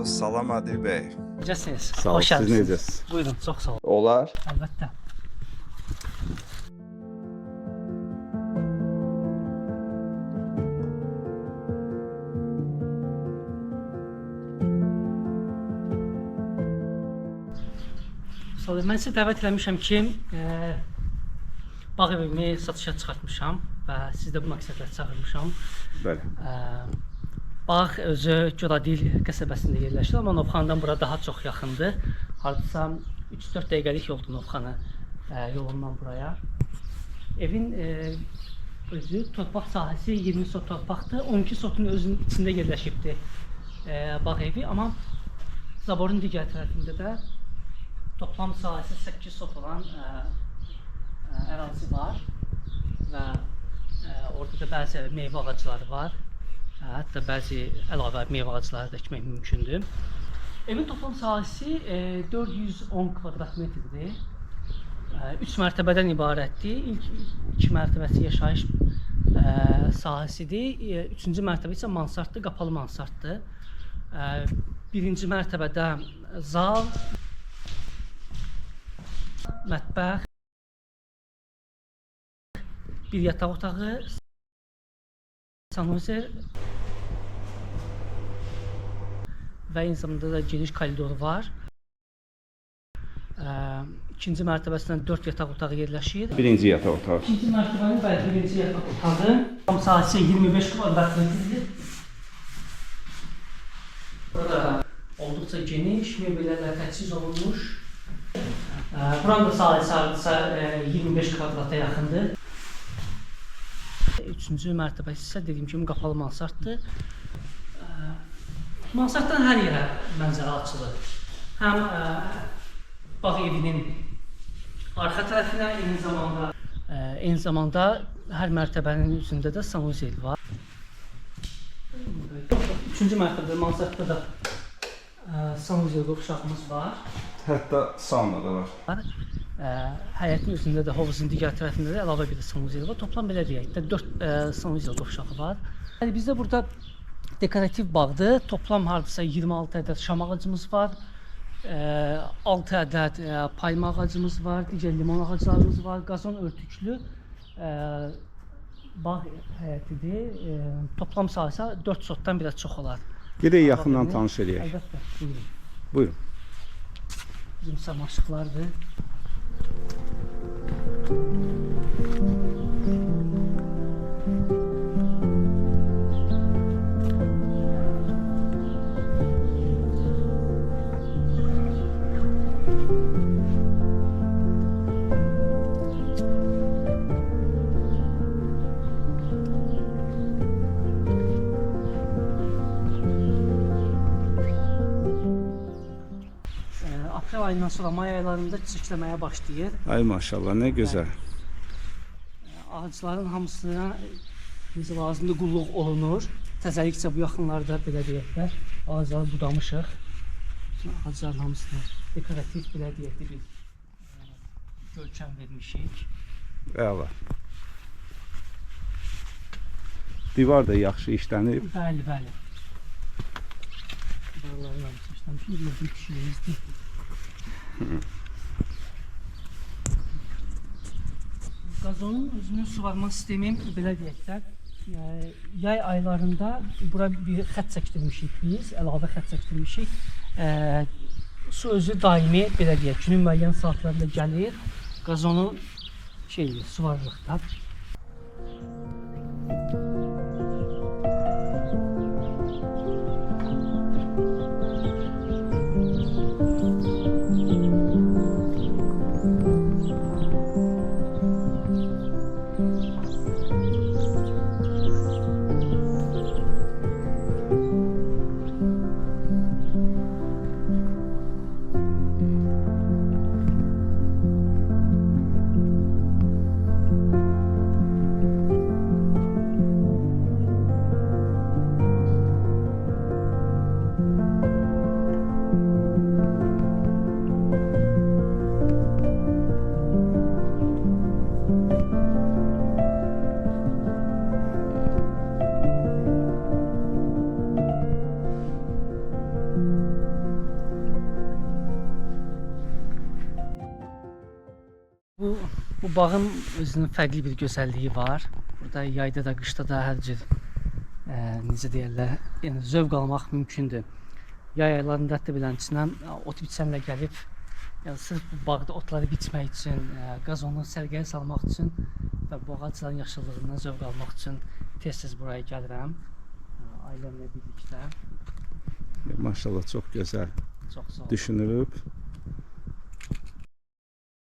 Salam Adil bəy. Necəsiniz? Sağ ol, Xoş siz gəldiniz. necəsiz? Buyurun, çox sağ olun. Olar. Əlbəttə. Sonra mən sizə dəvət eləmişəm ki, bağ evimi satışa çıxartmışam və sizi də bu məqsədlə çağırmışam. Bəli. Bağ özü Göradil qəsəbəsində yerləşir, amma Novxanıdan bura daha çox yaxındır. Hardasa 3-4 dəqiqəlik yoldur Novxanı yolundan buraya. Evin özü torpaq sahəsi 20 sot torpaqdır. 12 sotun özünün içində yerləşibdir bağ evi, amma zaborun digər tərəfində də toplam sahəsi 8 sot olan ərazi var və orada da bəzi meyvə ağacları var. Hətta bəzi əlavə meyvə ağacları da əkmək mümkündür. Evin toplam sahəsi 410 kvadrat metrdir. 3 mərtəbədən ibarətdir. İlk 2 mərtəbəsi yaşayış sahəsidir. 3-cü mərtəbə isə mansarddır, qapalı mansarddır. 1-ci mərtəbədə zal, mətbəx, bir yataq otağı, sanuser və eyni zamanda da geniş koridoru var. İkinci mərtəbəsindən 4 yataq otağı yerləşir. Birinci yataq otağı. İkinci mərtəbənin birinci yataq otağı. Tam sahəsi 25 kvadrat metrdir. Burada olduqca geniş, mebellərlə təchiz olunmuş. Buranın da sahəsi hardasa 25 kvadrata yaxındır. Üçüncü mərtəbəsi isə dediyim kimi qapalı mansarddır. Mansarddan hər yerə mənzərə açılır. Həm bağ evinin arxa tərəfinə, eyni zamanda hər mərtəbənin üzərində də sanuzel var. Üçüncü mərtəbədə mansardda da sanuzel qovşağımız var. Hətta sauna da var. Həyətin üzərində də hovuzun digər tərəfində də əlavə bir sanuzel var. Toplam belə deyək də 4 sanuzel qovşağı var. Bizdə burada dekorativ bağdır. Toplam hardasa 26 ədəd şam ağacımız var. 6 ədəd payma ağacımız var. Digər limon ağaclarımız var. Qazon örtüklü bağ həyətidir. Toplam sahəsi 4 sotdan biraz çox olar. Gedək yaxından tanış edək. Əlbəttə, buyurun. Buyurun. Bizim samaşıqlardır. Aprel ayından sonra may aylarında çiçəkləməyə başlayır. Ay maşallah, nə gözəl. Ağacların hamısına necə lazımdır qulluq olunur. Təzəlikcə bu yaxınlarda belə deyəklər, ağacları budamışıq. Ağacların hamısına dekorativ belə deyəkdir bir görkəm vermişik. Əla. Divar da yaxşı işlənib. Bəli, bəli. Divarların hamısı işlənmiş, bir kişiyimizdir. Qazonun özünün suvarma sistemi belə deyəklər, yay aylarında bura bir xətt çəkdirmişik biz, əlavə xətt çəkdirmişik. Su özü daimi belə deyək, günün müəyyən saatlarında gəlir, qazonu suvarırıq da. Bu bağın özünün fərqli bir gözəlliyi var. Burada yayda da, qışda da hər cür necə deyirlər, yəni zövq almaq mümkündür. Yay aylarında hətta beləsinə ot biçənlə gəlib, yəni sırf bu bağda otları biçmək üçün, qazonu sərgiyə salmaq üçün və bu ağacların yaşıllığından zövq almaq üçün tez-tez buraya gəlirəm. Ailəmlə birlikdə. Maşallah çox gözəl Çox sağ olun. düşünülüb.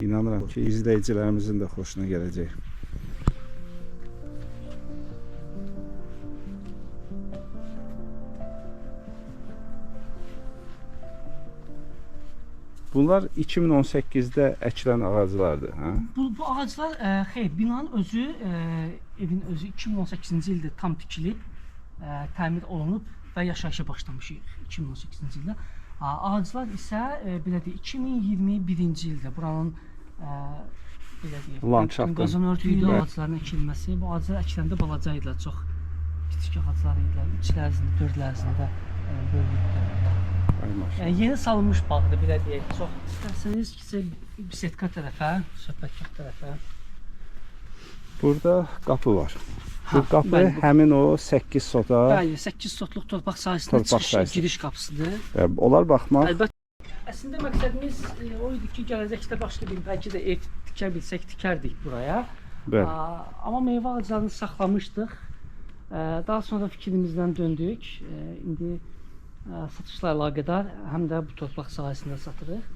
İnanıram ki, izləyicilərimizin də xoşuna gələcək. Bunlar 2018-də əkilən ağaclardır, hə? Bu ağaclar, xeyr, binanın özü, evin özü 2018-ci ildə tam tikilib, təmir olunub və yaşayışa başlamışıq 2018-ci ildə. Ağaclar isə belə deyək 2021-ci ildə buranın belə deyək Landşaftın qazon örtüyü ağacların əkilməsi. Bu ağaclar əkiləndə balaca idilər, çox kiçik ağaclar idilər. 3 ərzində, 4 ərzində böyüyübdür. Yeni salınmış bağdır, belə deyək. Çox istərseniz ki, bisetka tərəfə, söhbətgah tərəfə. Burada qapı var. Bu qapı bəli, həmin o 8 sota. Bəli, 8 sotluq torpaq sahəsinə çıxış, giriş qapısıdır. Onlar baxmaq. Əlbəttə, əslində məqsədimiz o idi ki, gələcəkdə başqa bir bəlkə də ev tikə bilsək tikərdik buraya. Bəli. Amma meyvə ağaclarını saxlamışdıq. Daha sonra fikrimizdən döndük. İndi satışla əlaqədar həm də bu torpaq sahəsində satırıq.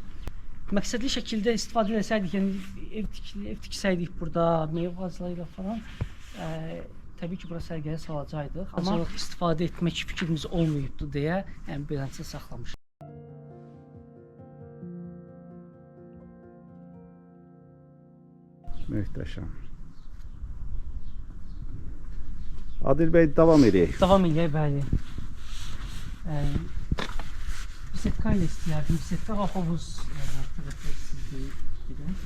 Məqsədli şəkildə istifadə etsəydik, yəni ev tiksəydik burada, meyvə ağacları ilə falan, təbii ki, bura sərgiyə salacaqdıq. Amma istifadə etmək fikrimiz olmayıbdı deyə, yəni beləncə saxlamışıq. Möhtəşəm. Adil bəy, davam edək. Davam edək, bəli. Bisetka ilə istəyərdim. Bisetka və hovuz tərəfə sizdə gedək.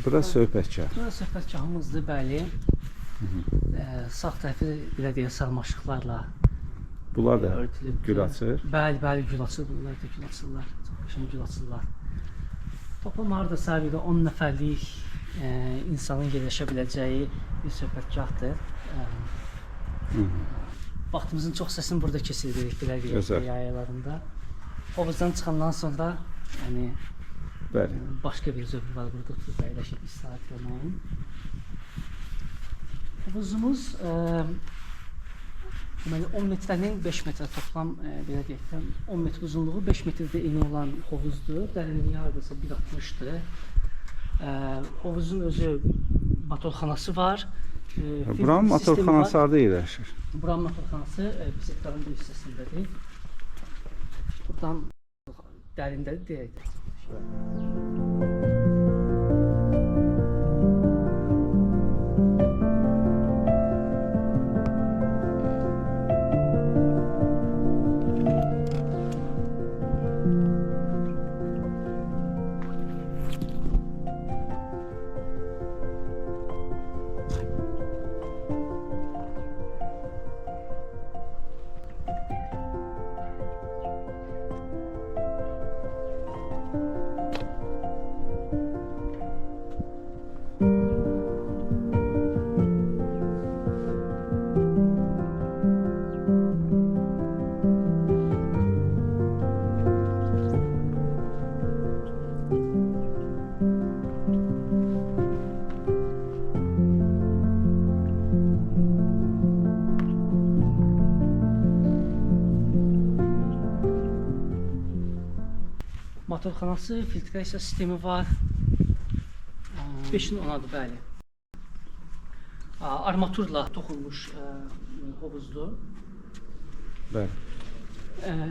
Bura söhbətgah. Bura söhbətgahımızdır, bəli. Sağ tərəfi belə deyək sarmaşıqlarla Bunlar da örtülüb. gül açır. Bəli, bəli, gül açır. Bunlar da gül açırlar. Çox qəşəng gül açırlar. Toplam hardasa 10 nəfərlik insanın yerləşə biləcəyi bir söhbətgahdır. Vaxtımızın çox hissəsini burada keçiririk, belə deyək, yay aylarında. Hovuzdan çıxandan sonra, yəni Bəli. başqa bir zövq var burada oturub əyləşib istirahət etməyin. Hovuzumuz deməli 10 metrənin 5 metrə toplam belə deyək də 10 metr uzunluğu 5 metrdə eni olan hovuzdur. Dərinliyi hardasa 1.60-dır. Hovuzun özü motorxanası var. Buranın motorxanası harda yerləşir? Buranın motorxanası bisetlərin bir hissəsindədir. Buradan dərindədir deyək. Motorxanası, filtrasiya sistemi var. 5-in 10-adır, bəli. Armaturla toxunmuş hovuzdur. Bəli.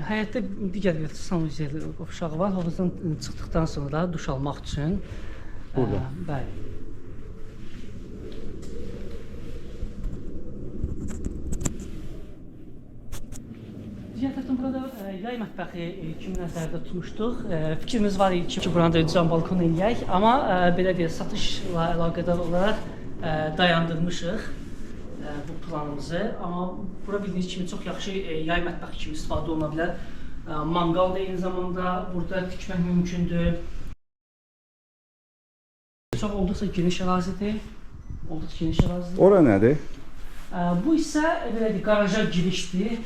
Həyətdə digər bir sanuzel qovşağı var. Hovuzdan çıxdıqdan sonra duş almaq üçün. Burada. Bəli. Digər tərəfdən burada yay mətbəxi kimi nəzərdə tutmuşduq. Fikrimiz var idi ki, burada cam balkon eləyək, amma belə deyək, satışla əlaqədar olaraq dayandırmışıq. bu planımızı. Amma bura bildiyiniz kimi çox yaxşı yay mətbəxi kimi istifadə oluna bilər. Manqal da eyni zamanda burada tikmək mümkündür. Çox olduqca geniş ərazidir. Olduqca geniş ərazidir. Ora nədir? Bu isə belədir, qaraja girişdir.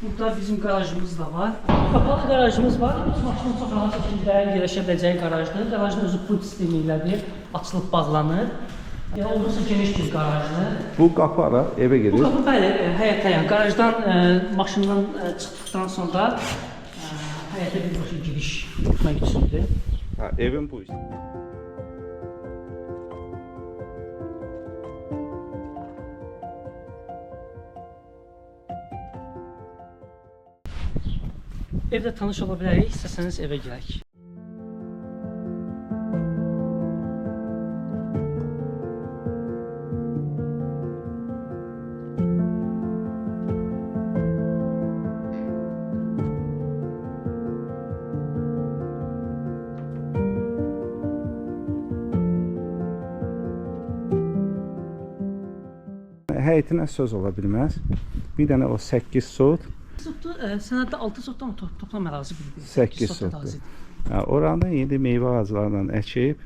Burada bizim garajımız da var. Kapalı garajımız var. Bütün maşının çox rahat şəkildə yerləşə biləcəyi qarajdır. Qarajın özü pult sistemi ilədir. Açılıb bağlanır. Yəni olduqca geniş bir qarajdır. Bu qapı ara evə gedir. Bu qapı bəli, həyətə, yəni qarajdan maşından çıxdıqdan sonra həyətə birbaşa giriş etmək üçündür. Ha, evin bu. Evdə tanış ola bilərik, istəsəniz evə girək. Həyətinə söz ola bilməz. Bir dənə o 8 sot. Sotdu, sənəddə 6 sotdan toplam ərazi bildirir. 8 sotdur. Oranda indi meyvə ağaclarından əkib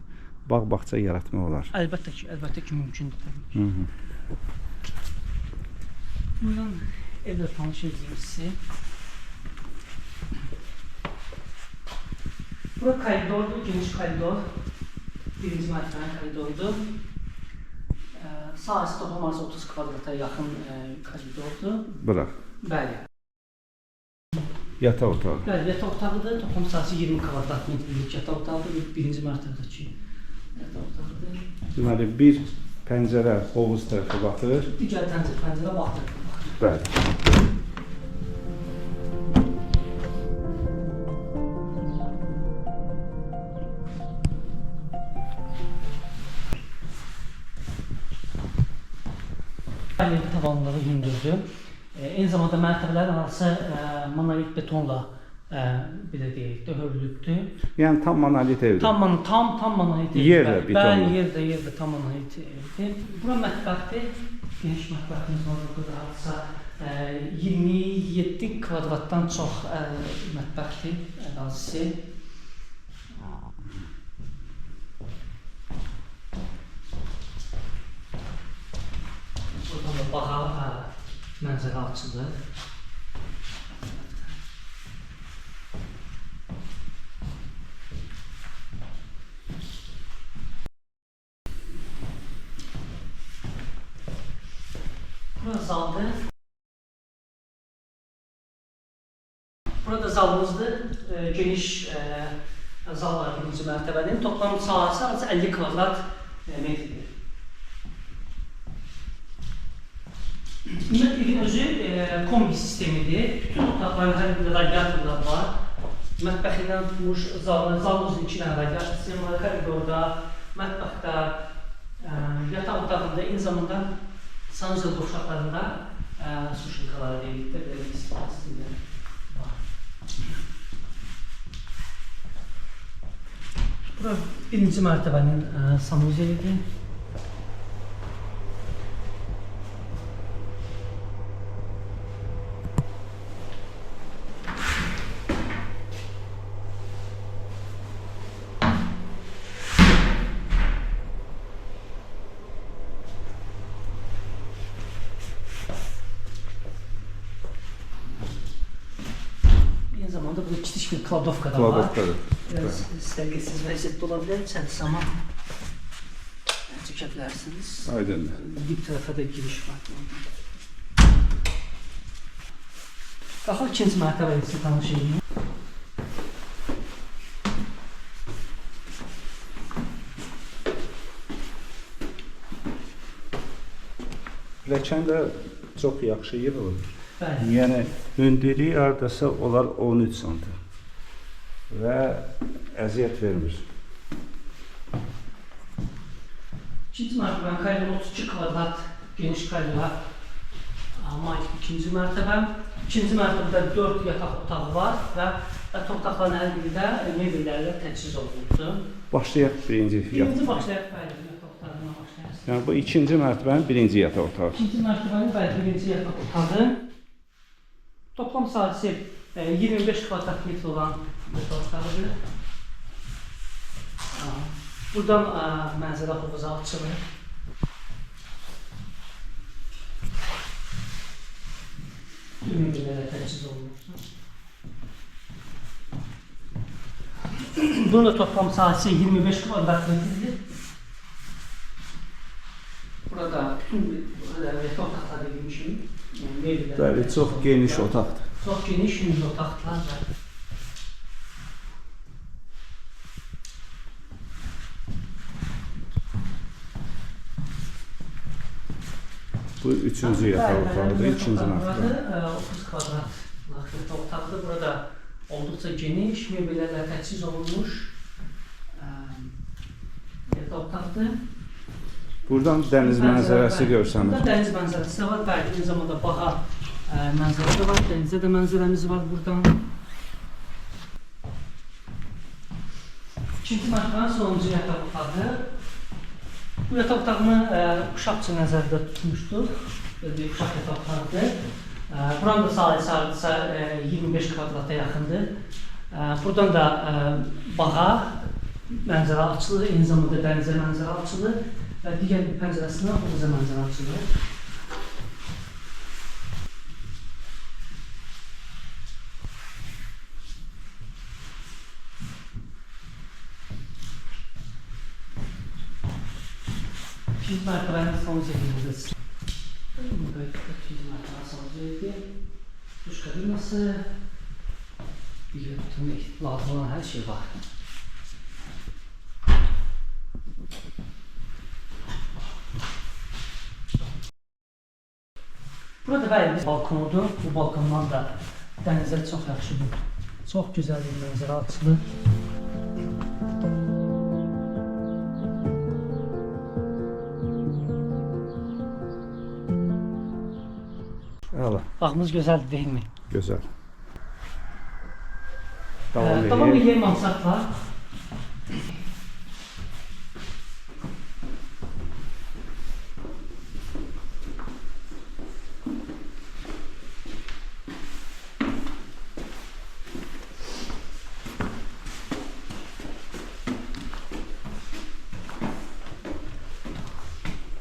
bağ-bağça yaratmaq olar. Əlbəttə ki, mümkündür təbii ki. Buradan evdə tanış edeyim sizi. Bura koridordur, geniş koridor. Birinci mərtəbənin koridordur. Sahəsi toplam 30 kvadrata yaxın koridordur. Bura. Bəli. Yataq otağı. Bəli, yataq otağıdır. Toplam sahəsi 20 kvadrat metrlik yataq otağıdır. Birinci mərtəbədəki yataq otağıdır. Deməli, bir pəncərə hovuz tərəfə baxır. Digər pəncərə baxır. Bəli. Tavanları hündürdür. Eyni zamanda mərtəbələrin arası monolit betonla belə deyək də hörülübdür. Yəni tam monolit evdir. Tam monolit evdir. Yerlə betonla. Bəli, yerdə tam monolit evdir. Bura mətbəxdir. Geniş mətbəximiz var burada hardasa 27 kvadratdan çox mətbəxdir ərazisi. Buradan da bağa mənzərə açılır. Burası zaldır. Burada zalımızdır. Geniş zal var birinci mərtəbənin. Toplam sahəsi 50 kvadrat metrdir. Evin özü kombi sistemidir. Bütün otaqların hər birində radiatorlar var. Mətbəxindən tutmuş zalımızın 2 dənə radiator sistemi var. Koridorda, mətbəxdə, yataq otağında, eyni zamanda sanuzel qovşaqlarında su şırınqaları deyildir. Belə bir sistemi var. Bura birinci mərtəbənin sanuzelidir. Aynı zamanda burada kiçik bir kladovka da var. Biraz istəngəsiz vəziyyətdə ola bilər. İçərisi amma çəkə bilərsiniz. Aydındır. Dip tərəfə də giriş var. Qalxaq ikinci mərtəbə ilə tanış edeyim. Pilləkən də çox yaxşı yığılır. Bəli. Yəni hündürlüyü hardasa olar 13 sm və əziyyət vermir. İkinci mərtəbənin koridor 32 kvadrat geniş koridora malik ikinci mərtəbə. İkinci mərtəbədə 4 yataq otağı var və yataq otaqların hər birində mebellərlə təchiz olunubdur. Başlayaq birinci Birinci başlayaq, bəli, yataq otağından başlayaq. Yəni bu ikinci mərtəbənin birinci yataq otağı. İkinci mərtəbənin bəli birinci yataq otağı. Toplam sahəsi 25 kvadrat metr olan yataq otağıdır. Buradan mənzərə hovuza açılır. Ümumlərə təchiz olunur. Bunun da toplam sahəsi 25 kvadrat metrdir. Burada bütün yataq otaqları demişim. Bəli, çox geniş otaqdır. Çox geniş yüzlü otaqlar. Bu üçüncü yataq otağıdır, ikinci mərtəbə. 30 kvadratlıq yataq otaqdır. Burada olduqca geniş, mebellərlə təchiz olunmuş yataq otaqdır. Buradan dəniz mənzərəsi görsənir. Burada dəniz mənzərəsi də var. Bəli, eyni zamanda bağa mənzərə də var. Dənizə də mənzərəmiz var buradan. İkinci mərtəbənin sonuncu yataq otağı. Bu yataq otağını uşaq üçün nəzərdə tutmuşduq. Bir uşaq yataq otağıdır. Buranın da sahəsi 25 kvadrata yaxındır. Buradan da bağa mənzərə açılır, eyni zamanda dənizə mənzərə açılır və digər bir pəncərəsindən hovuza mənzərə açılır. İkinci mərtəbənin son zeytinimiz. Burada ikinci mərtəbənin son zeytin. Duş kabinası. Bütün lazım olan hər şey var. Burada bəli bir balkonudur. Bu balkondan da dənizə çox yaxşıdır. Çox gözəl bir mənzərə açılır. Əla. Bağımız gözəldir, deyilmi? Gözəl. Davam edən mansardlar.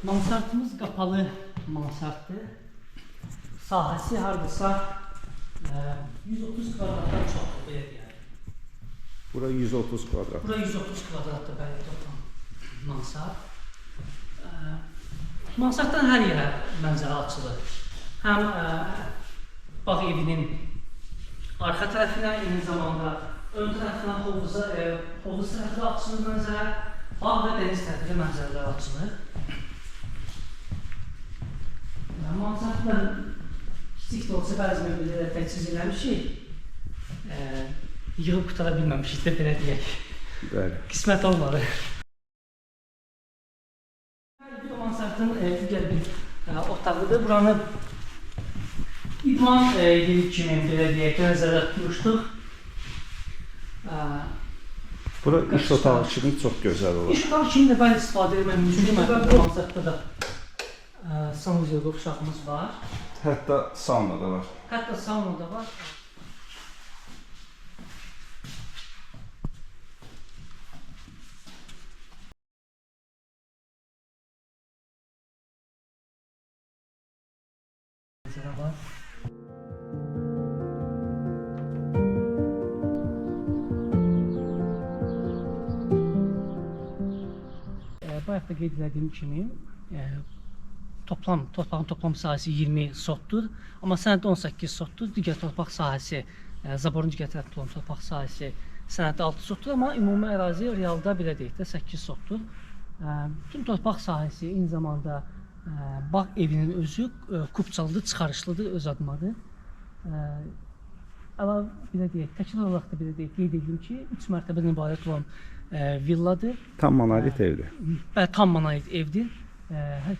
Mansardımız qapalı mansarddır. Sahəsi hardasa 130 kvadratdan çoxdur, belə deyək. Bura 130 kvadrat. Bura 130 kvadratdır bəli toplam mansard. Mansarddan hər yerə mənzərə açılır. Həm bağ evinin arxa tərəfinə, eyni zamanda ön tərəfinə hovuz tərəfinə açılır mənzərə, bağ və dəniz tərəfinə mənzərələr açılır. Mansarddan kiçik də olsa bəzi mebellərə təchiz eləmişik, yığıb qutara bilməmişik də belə deyək. Bəli. Qismət olmadı. Bu mansardın digər bir otağıdır. Buranı idman yeri kimi belə deyək, nəzərdə tutmuşduq. Bura iş otağı kimi çox gözəl olur. İş otağı kimi də bəli istifadə etmək mümkündür. Bu mansardda da sanuzel uşağımız var. Hətta sauna da var. Hətta sauna da var. Var. Bayaq da qeyd etdiyim kimi torpağın toplam sahəsi 20 sotdur. Amma sənəddə 18 sotdur. Digər torpaq sahəsi, zaborun digər tərəfində olan torpaq sahəsi sənəddə 6 sotdur. Amma ümumi ərazi realda belə deyək də 8 sotdur. Bütün torpaq sahəsi eyni zamanda bağ evinin özü kubçalıdır, çıxarışlıdır, öz adımadır. Əlavə belə deyək, təkrar olaraq da belə deyək, qeyd edeyim ki, 3 mərtəbədən ibarət olan villadır. Tam monolit evdir. Bəli, tam monolit evdir.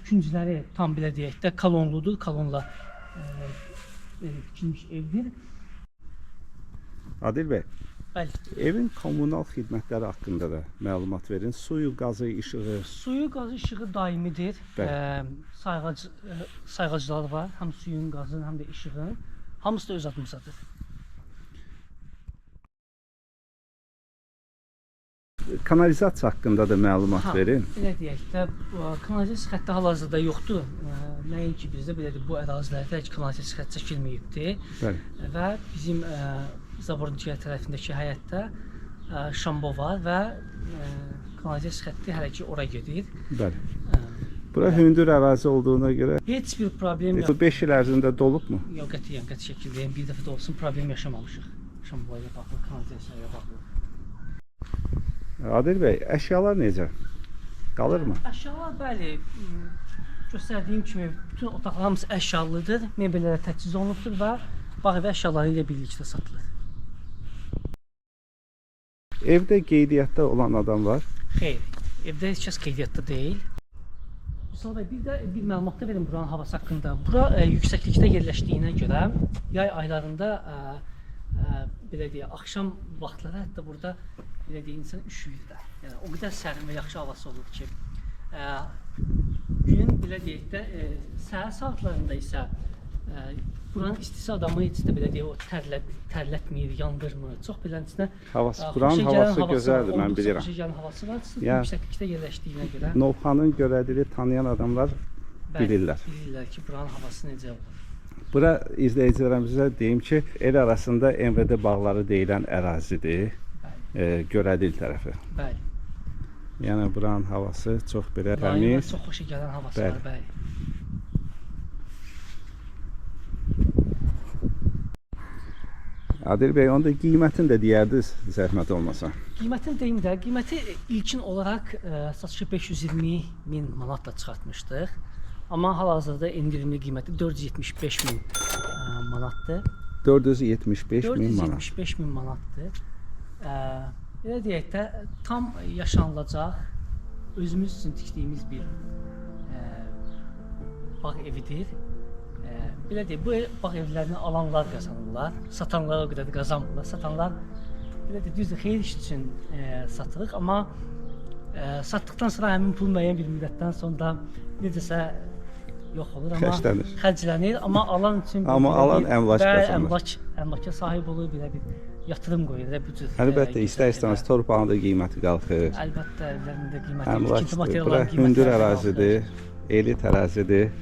Küncləri tam belə deyək də kolonludur, kolonla tikilmiş evdir. Adil bəy, Bəli. Evin kommunal xidmətləri haqqında da məlumat verin. Suyu, qazı, işığı. Suyu, qazı, işığı daimidir. Bəli. Sayğaclar var. Həm suyun, qazın, həm də işığın. Hamısı da öz adımızadır. Kanalizasiya haqqında da məlumat verin. Belə deyək də, kanalizasiya xətti hal-hazırda yoxdur. Nəinki bizdə belədir, bu ərazilərdə heç kanalizasiya xətti çəkilməyibdir. Bəli. Və bizim Zaborun digər tərəfindəki həyətdə şambo var və kanalizasiya xətti hələ ki ora gedir. Bəli. Bura hündür ərazi olduğuna görə Heç bir problem bu yox. 5 il ərzində dolubmu? Yox, qətiyyən, qəti şəkildə bir dəfə də olsun problem yaşamamışıq. Şambo ilə bağlı, kanalizasiya ilə bağlı. Adil bəy, əşyalar necə? Qalırmı? Əşyalar bəli, göstərdiyim kimi bütün otaqlar hamısı əşyalıdır, mebellərə təchiz olunubdur və bağ evi əşyaları ilə birlikdə satılır. Evdə qeydiyyatda olan adam var. Xeyr, evdə heç kəs qeydiyyatda deyil. Mustafa bəy, bir də bir məlumat da verin buranın havası haqqında. Bura yüksəklikdə yerləşdiyinə görə yay aylarında belə deyək, axşam vaxtları hətta burada belə deyək, insan üşüyür də. Yəni o qədər sərin və yaxşı havası olur ki, gün belə deyək də səhər saatlarında isə buranın istisi adamı heç də belə deyək, o tərlətmir, yandırmır. Çox beləsinə Buranın havası gözəldir, mən bilirəm. Xoşa gələn havası var, yüksəklikdə yerləşdiyinə görə. Novxanın Görədili tanıyan adamlar bilirlər. Bilirlər ki, buranın havası necə olur. Bura izləyicilərimizə deyim ki, el arasında MVD bağları deyilən ərazidir. Görədil tərəfi. Bəli. Yəni buranın havası çox belə təmiz. Çox xoşa gələn havası var, bəli. Adil bəy, onda qiymətini də deyərdiniz, zəhmət olmasa. Qiymətini deyim də, qiyməti ilkin olaraq satışı 520.000 manatla çıxartmışdıq. Amma hal-hazırda endirimli qiyməti 475.000 manatdır. 475.000 manat. 475.000 manatdır. Belə deyək də, tam yaşanılacaq, özümüz üçün tikdiyimiz bir bağ evidir. Belə deyək, bu bağ evlərini alanlar qazanırlar, satanlar o qədər də qazanmırlar. Satanlar belə deyək, düzdür, xeyir iş üçün satırıq, amma satdıqdan sonra həmin pul müəyyən bir müddətdən sonra necəsə yox olur, amma xərclənir, amma alan üçün alan əmlak qazanır. Əmlaka sahib olur, belə bir yatırım qoyur bu cür. Əlbəttə, istər-istəməz torpağın da qiyməti qalxır. Əlbəttə, evlərin də qiyməti, Əmlak, ikinci bura materialların qiyməti hündür ərazidir, elit ərazidir.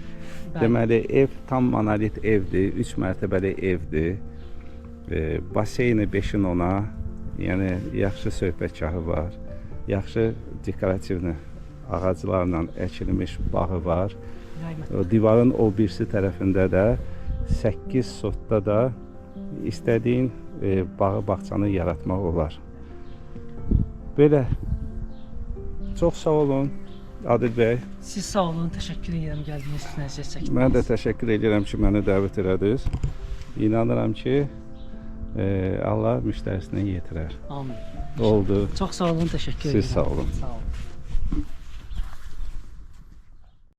Deməli, ev tam monolit evdir, 3 mərtəbəli evdir. Baseyni 5-in 10-a, yəni yaxşı söhbətgahı var, yaxşı dekorativ ağaclarla əkilmiş bağı var. Divarın o birisi tərəfində də 8 sotda da istədiyin bağı, bağçanı yaratmaq olar. Belə, çox sağ olun Adil bəy. Siz sağ olun, təşəkkür edirəm gəldiyiniz üçün, əziyyət çəkdiniz. Mən də təşəkkür edirəm ki, məni dəvət elədiniz. İnanıram ki, Allah müştərisini yetirər. Amin. Oldu. Çox sağ olun, təşəkkür edirəm. Siz sağ olun. Sağ olun.